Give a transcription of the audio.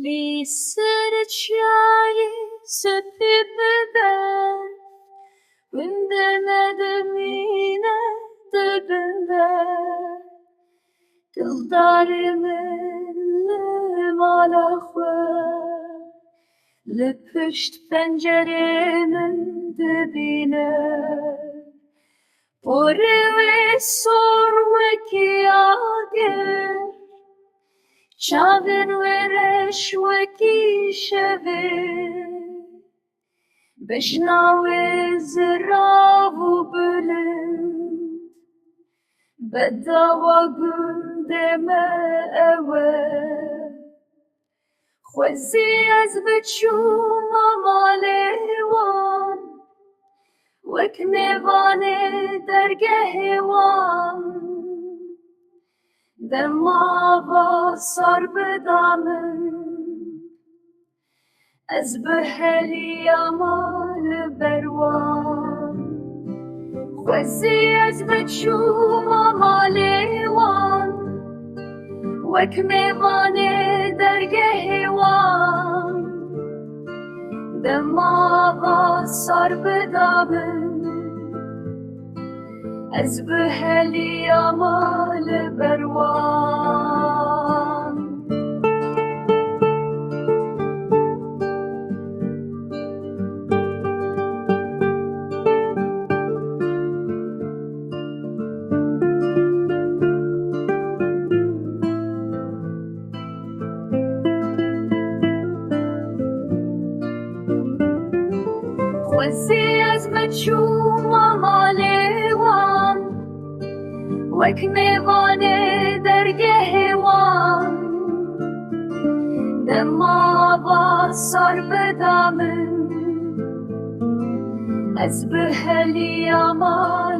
لی سر چای سپید ببر بنده ندمینه دبنده دلداری من مالا خواه لپشت پنجره من دبینه پوری و سور وکی آگر چاون ورش وکی شوه بشناوه زراو بلند بداوا گنده ما اوه خوزی از بچوم مالیوان وک نیوان درگه وان دماغا سر بدامن از بهلی آمال بروان خوزی از بچوم مالیوان وک میوان درگه وان دماغا سر بدامن از بهلی آمال بروان خوزی از بچوم مالیوان وک میوان درگه وان دماغا سر بدامن از بهلی آمال